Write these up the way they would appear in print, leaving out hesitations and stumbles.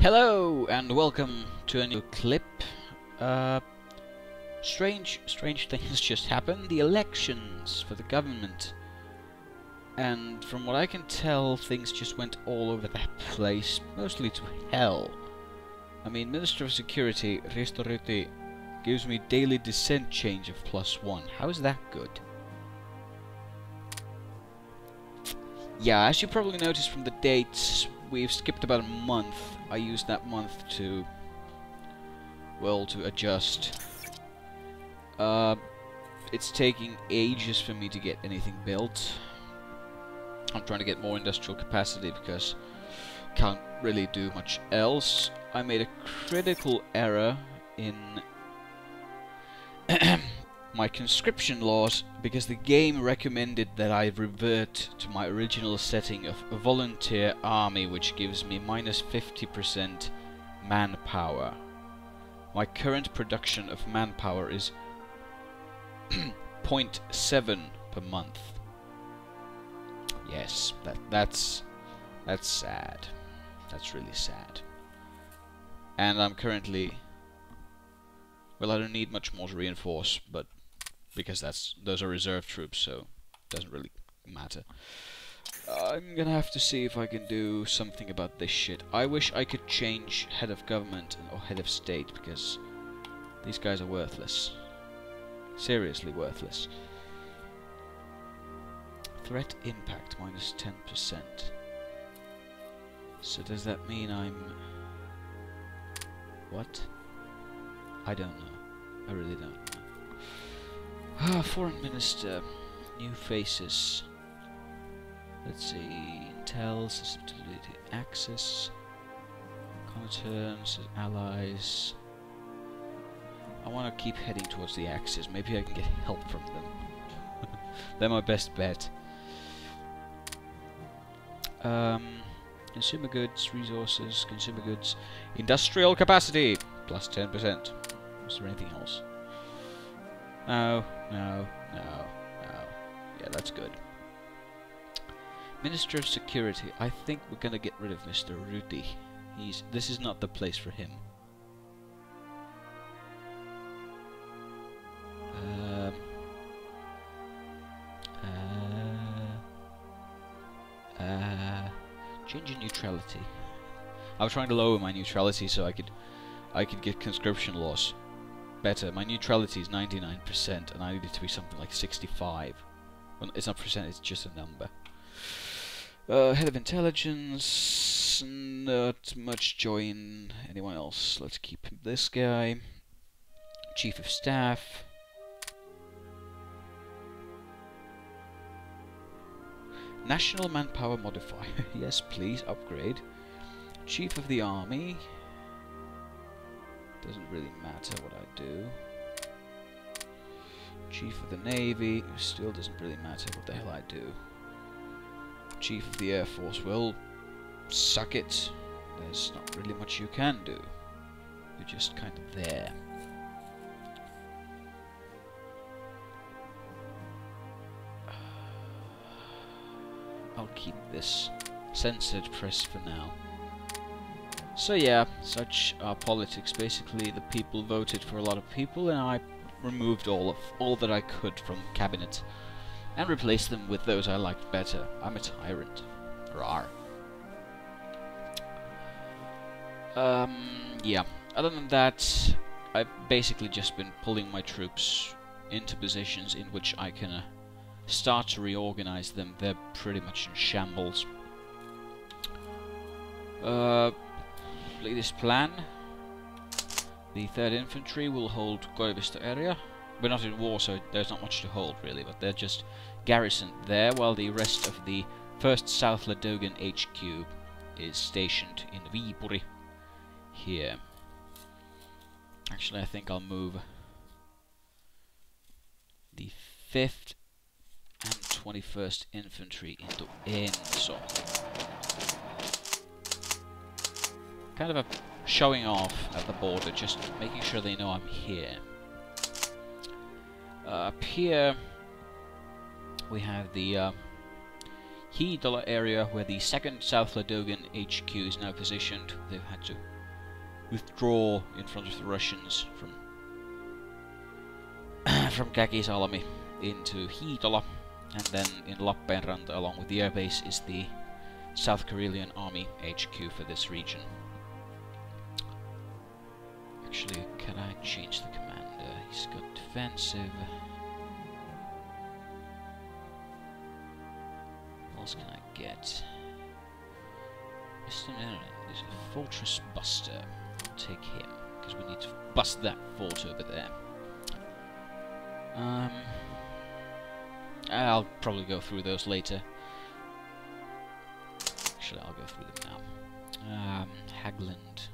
Hello and welcome to a new clip. Strange things just happened. The elections for the government, and from what I can tell, things just went all over that place, mostly to hell. I mean, Minister of Security restructuring gives me daily dissent change of +1. How is that good? Yeah, as you probably noticed from the dates, we've skipped about a month. I used that month to, well, to adjust. It's taking ages for me to get anything built. I'm trying to get more industrial capacity because can't really do much else. I made a critical error in my conscription laws because the game recommended that I revert to my original setting of a volunteer army, which gives me -50% manpower. My current production of manpower is 0.7 per month. Yes, that's sad. That's really sad. And I'm currently, well, I don't need much more to reinforce, but because those are reserve troops, so it doesn't really matter. I'm gonna have to see if I can do something about this shit. I wish I could change head of government or head of state, because these guys are worthless. Seriously worthless. Threat impact -10%. So does that mean I'm... what? I don't know. I really don't know. Foreign Minister. New faces. Let's see. Intel, susceptibility, access. Combatants, allies. I want to keep heading towards the Axis. Maybe I can get help from them. They're my best bet. Consumer goods, resources, consumer goods, industrial capacity, +10%. Is there anything else? No. Yeah, that's good. Minister of Security. I think we're gonna get rid of Mr. Ruti. This is not the place for him. Change in neutrality. I was trying to lower my neutrality so I could get conscription laws better. My neutrality is 99%, and I need it to be something like 65. Well, it's not percent; it's just a number. Head of intelligence. Not much joy in anyone else. Let's keep this guy. Chief of staff. National manpower modifier. Yes, please upgrade. Chief of the army. Doesn't really matter what I do. Chief of the navy. Still doesn't really matter what the hell I do. Chief of the air force. Well, suck it. There's not really much you can do. You're just kind of there. I'll keep this censored press for now. So yeah, such are politics. Basically, the people voted for a lot of people, and I removed all that I could from cabinet and replaced them with those I liked better. I'm a tyrant. Rawr. Yeah. Other than that, I've basically just been pulling my troops into positions in which I can start to reorganize them. They're pretty much in shambles. Latest plan. The 3rd Infantry will hold Koivisto area. We're not in war, so there's not much to hold really, but they're just garrisoned there, while the rest of the 1st South Ladogan HQ is stationed in Viipuri here. Actually, I think I'll move the 5th and 21st Infantry into Enso. Kind of a showing off at the border, just making sure they know I'm here. Up here we have the Hiitola area where the 2nd South Ladogan HQ is now positioned. They've had to withdraw in front of the Russians from from Käki's army into Hiitola, and then in Lappeenranta, along with the airbase, is the South Karelian Army HQ for this region. Actually, can I change the commander? He's got defensive. What else can I get? Eastern Ireland is a fortress buster. I'll take him, because we need to bust that fort over there. I'll probably go through those later. Actually, I'll go through them now. Hagland.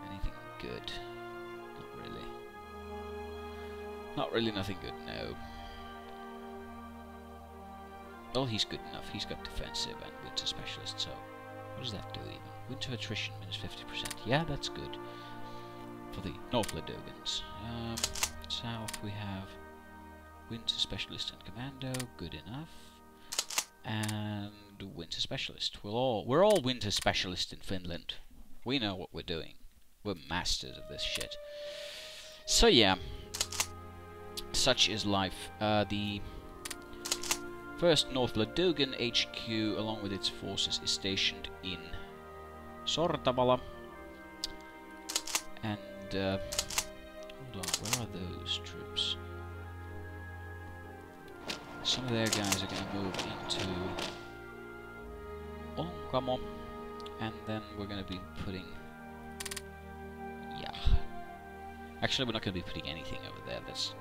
Anything good? Not really. Not really, nothing good, no. Well, he's good enough. He's got defensive and winter specialist, so what does that do even? Winter attrition minus 50%. Yeah, that's good. For the North Ladogans. South we have winter specialist and commando, good enough. And winter specialist. We're all winter specialists in Finland. We know what we're doing. We're masters of this shit. So yeah, such is life. The first North Ladogan HQ, along with its forces, is stationed in Sortavala. And hold on, where are those troops? Some of their guys are going to move into Onkamo, and then we're going to be putting... yeah. Actually, we're not going to be putting anything over there. That's...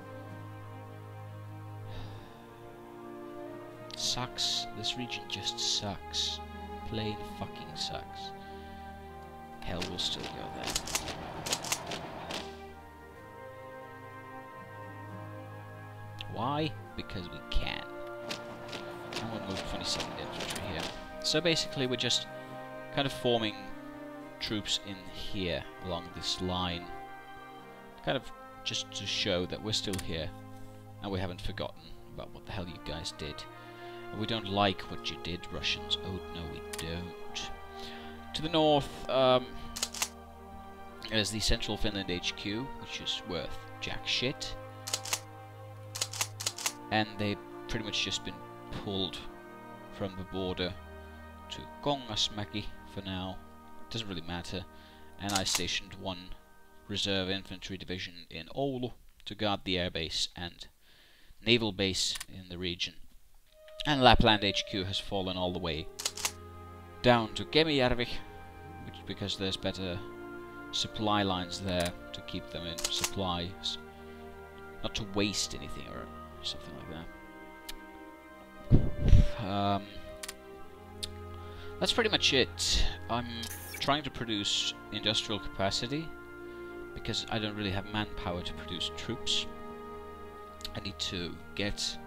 sucks. This region just sucks. Plain fucking sucks. Hell, we'll still go there. Why? Because we can. And we'll move 22nd Infantry here. So basically we're just kind of forming troops in here along this line. Kind of just to show that we're still here and we haven't forgotten about what the hell you guys did. And we don't like what you did, Russians. Oh no, we don't. To the north is the Central Finland HQ, which is worth jack shit. And they've pretty much just been pulled from the border to Kongasmäki for now. Doesn't really matter. And I stationed one reserve infantry division in Oulu to guard the airbase and naval base in the region. And Lapland HQ has fallen all the way down to Kemijärvi, because there's better supply lines there to keep them in supplies, not to waste anything or something like that. That's pretty much it. I'm trying to produce industrial capacity because I don't really have manpower to produce troops. I need to get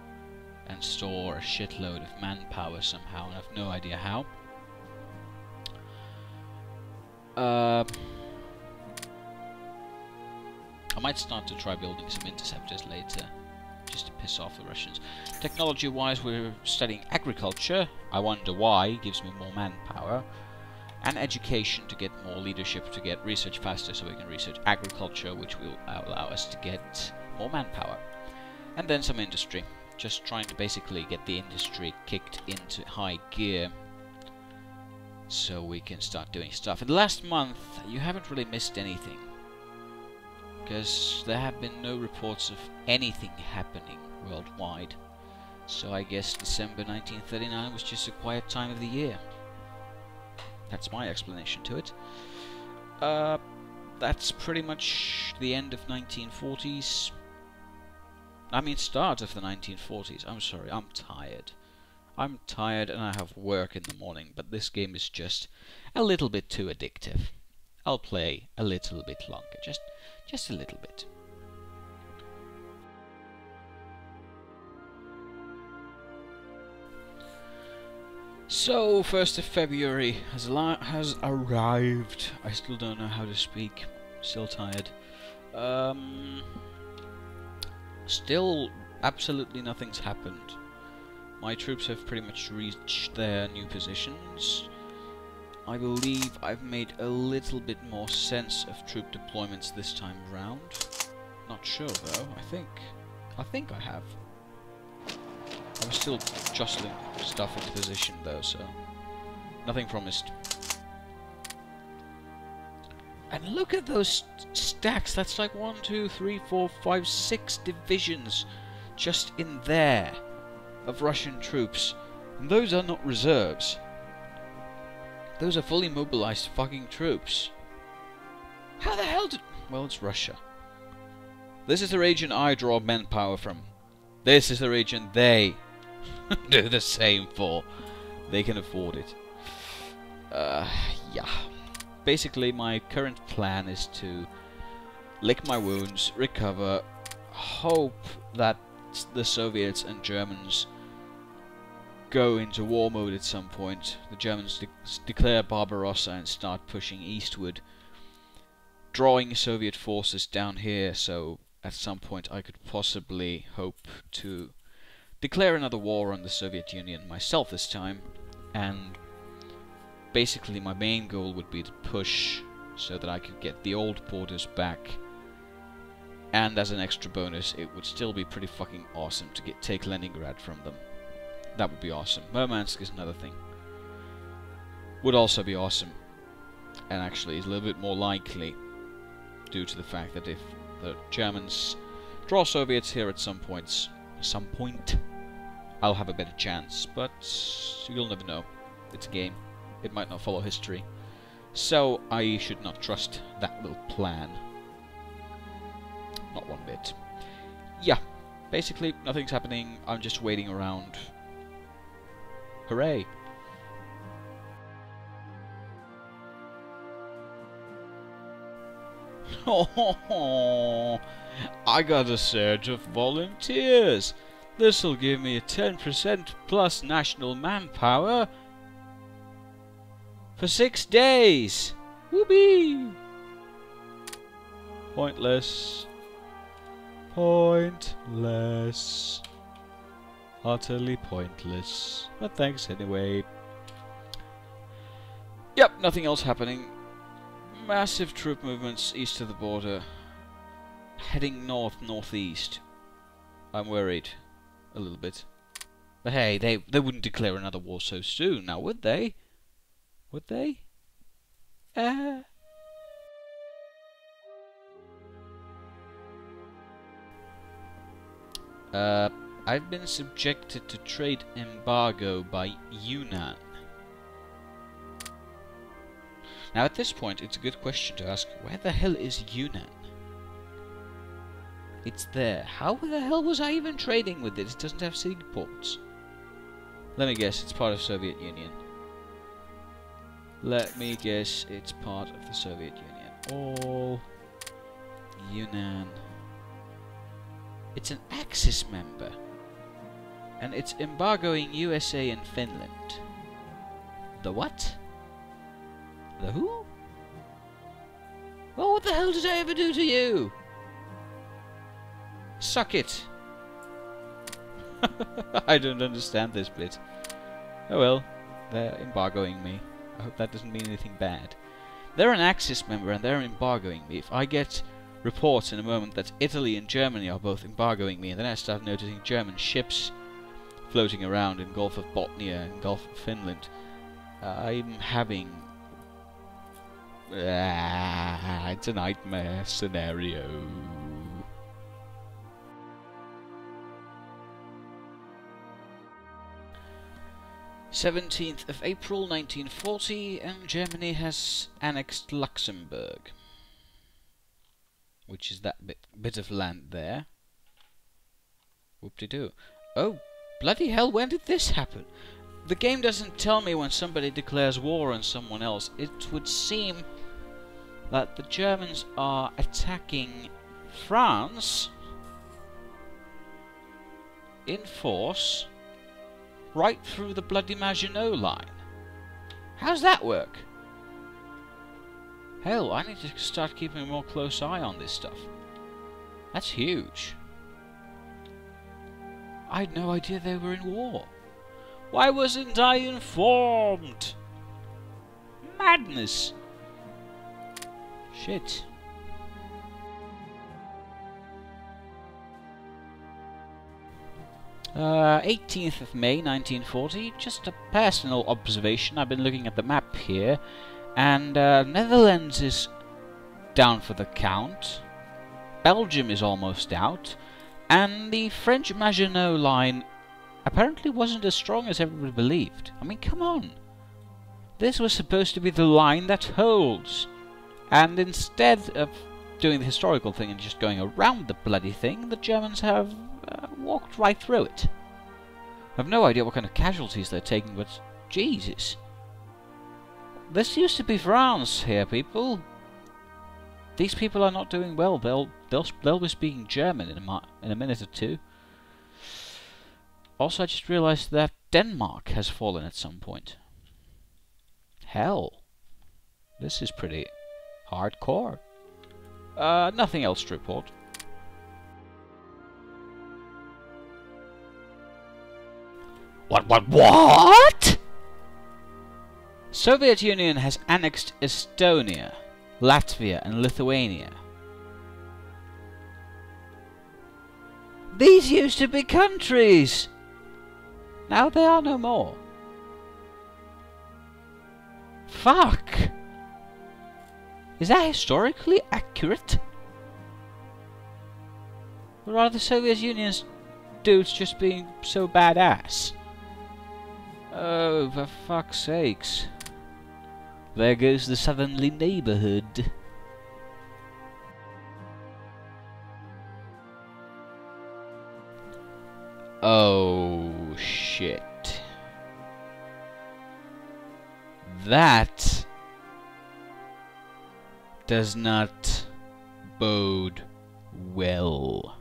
and store a shitload of manpower somehow, and I have no idea how. I might start to try building some interceptors later, just to piss off the Russians. Technology-wise, we're studying agriculture. I wonder why. It gives me more manpower. And education to get more leadership, to get research faster, so we can research agriculture, which will allow us to get more manpower. And then some industry. Just trying to basically get the industry kicked into high gear, so we can start doing stuff. In the last month, you haven't really missed anything, because there have been no reports of anything happening worldwide. So I guess December 1939 was just a quiet time of the year. That's my explanation to it. That's pretty much the end of 1940s. I mean, start of the 1940s. I'm sorry, I'm tired. I'm tired and I have work in the morning, but this game is just a little bit too addictive. I'll play a little bit longer, just a little bit. So, 1st of February has arrived. I still don't know how to speak. Still tired. Still, absolutely nothing's happened. My troops have pretty much reached their new positions. I believe I've made a little bit more sense of troop deployments this time round. Not sure though, I think I have. I was still jostling stuff into position though, so nothing promised. And look at those stacks, that's like 1, 2, 3, 4, 5, 6 divisions just in there of Russian troops. And those are not reserves. Those are fully mobilized fucking troops. How the hell did... Well, it's Russia. This is the region I draw manpower from. This is the region they do the same for. They can afford it. Yeah. Basically, my current plan is to lick my wounds, recover, hope that the Soviets and Germans go into war mode at some point. The Germans declare Barbarossa and start pushing eastward, drawing Soviet forces down here, so at some point I could possibly hope to declare another war on the Soviet Union myself this time, and basically my main goal would be to push so that I could get the old borders back, and as an extra bonus it would still be pretty fucking awesome to take Leningrad from them. That would be awesome. Murmansk is another thing. Would also be awesome. And actually is a little bit more likely due to the fact that if the Germans draw Soviets here at some point, I'll have a better chance. But you'll never know. It's a game. It might not follow history. So I should not trust that little plan. Not one bit. Yeah. Basically, nothing's happening. I'm just waiting around. Hooray! Oh, I got a surge of volunteers. This'll give me a 10% plus national manpower for 6 days. Whoopee! Pointless. Pointless. Utterly pointless. But thanks anyway. Yep, nothing else happening. Massive troop movements east of the border. Heading north-northeast. I'm worried. A little bit. But hey, they wouldn't declare another war so soon, now would they? Would they? I've been subjected to trade embargo by Yunnan. Now at this point it's a good question to ask, where the hell is Yunnan? It's there. How the hell was I even trading with it? It doesn't have seaports. Let me guess, it's part of Soviet Union. Let me guess, it's part of the Soviet Union. All Yunnan. It's an Axis member. And it's embargoing USA and Finland. The what? The who? Well, what the hell did I ever do to you? Suck it. I don't understand this bit. Oh well, they're embargoing me. I hope that doesn't mean anything bad. They're an Axis member and they're embargoing me. If I get reports in a moment that Italy and Germany are both embargoing me, and then I start noticing German ships floating around in Gulf of Bothnia and Gulf of Finland, I'm having... it's a nightmare scenario. 17th of April 1940, and Germany has annexed Luxembourg, which is that bit of land there. Whoop-de-doo. Oh, bloody hell, when did this happen? The game doesn't tell me when somebody declares war on someone else. It would seem that the Germans are attacking France in force right through the bloody Maginot Line. How's that work? Hell, I need to start keeping a more close eye on this stuff. That's huge. I had no idea they were in war. Why wasn't I informed? madness! Shit. Uh, 18th of May 1940, just a personal observation. I've been looking at the map here, and Netherlands is down for the count, Belgium is almost out, and the French Maginot Line apparently wasn't as strong as everybody believed. I mean, come on! This was supposed to be the line that holds, and instead of doing the historical thing and just going around the bloody thing, the Germans have walked right through it. I have no idea what kind of casualties they're taking, but Jesus. This used to be France here, people. These people are not doing well. They'll be speaking German in a minute or two. Also, I just realized that Denmark has fallen at some point. Hell. This is pretty hardcore. Nothing else to report. What? Soviet Union has annexed Estonia, Latvia and Lithuania. These used to be countries! Now they are no more. Fuck! Is that historically accurate? Or are the Soviet Union's dudes just being so badass? Oh, for fuck's sakes. There goes the southernly neighborhood. Oh, shit. That does not bode well.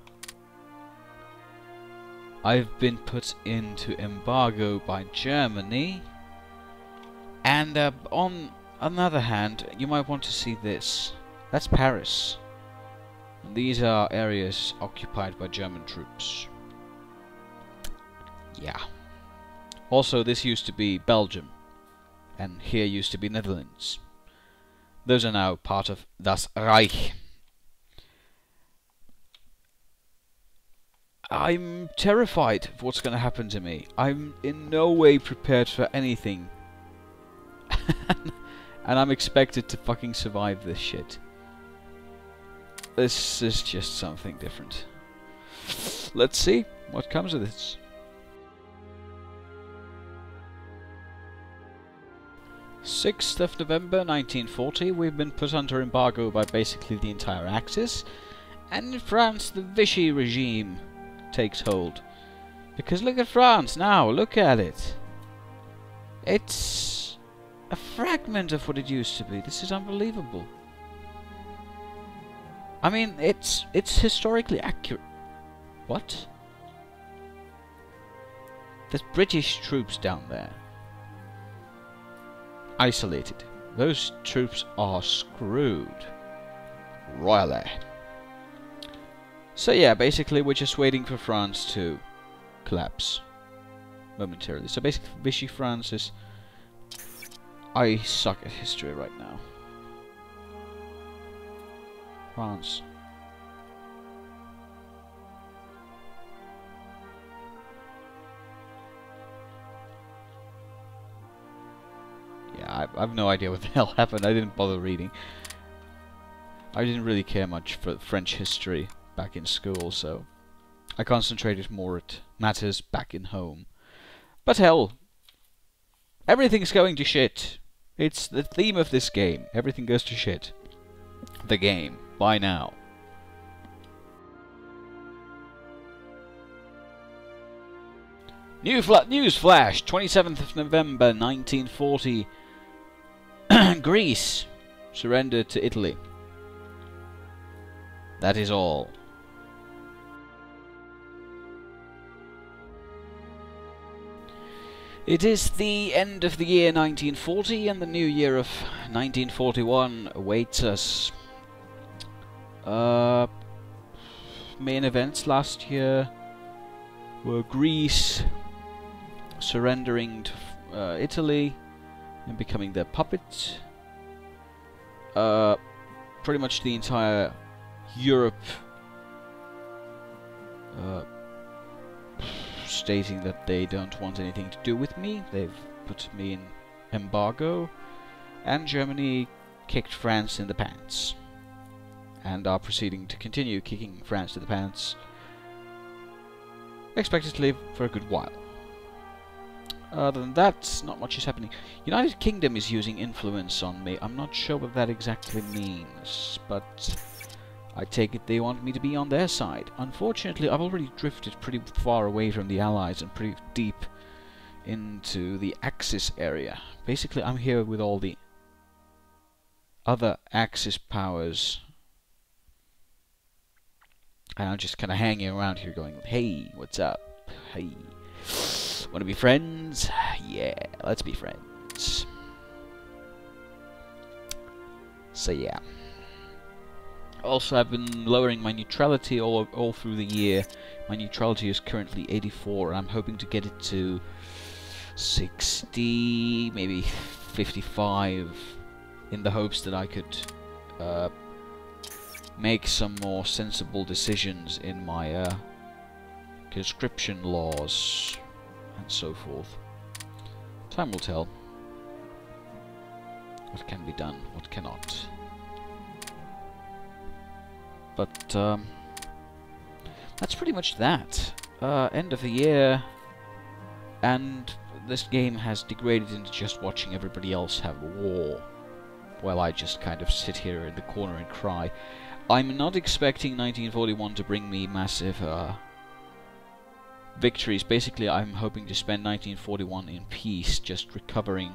I've been put into embargo by Germany, and on another hand, you might want to see this. That's Paris. And these are areas occupied by German troops. Yeah. Also, this used to be Belgium, and here used to be Netherlands. Those are now part of Das Reich. I'm terrified of what's going to happen to me. I'm in no way prepared for anything. And I'm expected to fucking survive this shit. This is just something different. Let's see what comes of this. 6th of November 1940, we've been put under embargo by basically the entire Axis. And in France, the Vichy regime takes hold. Because look at France now, look at it. It's a fragment of what it used to be. This is unbelievable. I mean, it's historically accurate. What? There's British troops down there. Isolated. Those troops are screwed. Royally. So yeah, basically we're just waiting for France to collapse momentarily. So basically Vichy France is... I suck at history right now. France. Yeah, I have no idea what the hell happened. I didn't bother reading. I didn't really care much for French history back in school, so I concentrated more at matters back in home. But hell, everything's going to shit. It's the theme of this game. Everything goes to shit. The game. By now. News flash, 27th of November 1940. Greece surrendered to Italy. That is all. It is the end of the year 1940 and the new year of 1941 awaits us. Main events last year were Greece surrendering to Italy and becoming their puppet, pretty much the entire Europe stating that they don't want anything to do with me. They've put me in embargo, and Germany kicked France in the pants, and are proceeding to continue kicking France in the pants, expected to live for a good while. Other than that, not much is happening. United Kingdom is using influence on me. I'm not sure what that exactly means, but I take it they want me to be on their side. Unfortunately, I've already drifted pretty far away from the Allies and pretty deep into the Axis area. Basically, I'm here with all the other Axis powers, and I'm just kind of hanging around here going, hey, what's up? Hey, wanna be friends? Yeah, let's be friends. So yeah. Also, I've been lowering my neutrality all through the year. My neutrality is currently 84, and I'm hoping to get it to 60, maybe 55, in the hopes that I could make some more sensible decisions in my conscription laws and so forth. Time will tell what can be done, what cannot. But that's pretty much that. End of the year, and this game has degraded into just watching everybody else have a war, while I just kind of sit here in the corner and cry. I'm not expecting 1941 to bring me massive victories. Basically, I'm hoping to spend 1941 in peace, just recovering,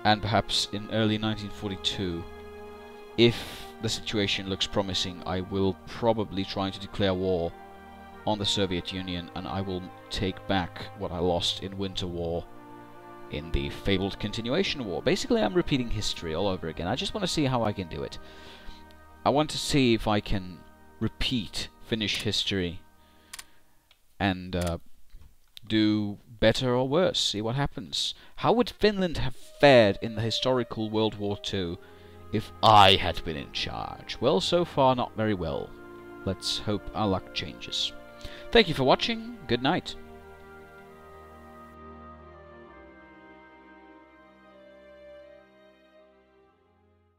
and perhaps in early 1942, if the situation looks promising, I will probably try to declare war on the Soviet Union, and I will take back what I lost in Winter War in the fabled Continuation War. Basically, I'm repeating history all over again. I just want to see how I can do it. I want to see if I can repeat Finnish history and do better or worse, see what happens. How would Finland have fared in the historical World War II if I had been in charge? Well, so far not very well. Let's hope our luck changes. Thank you for watching. Good night.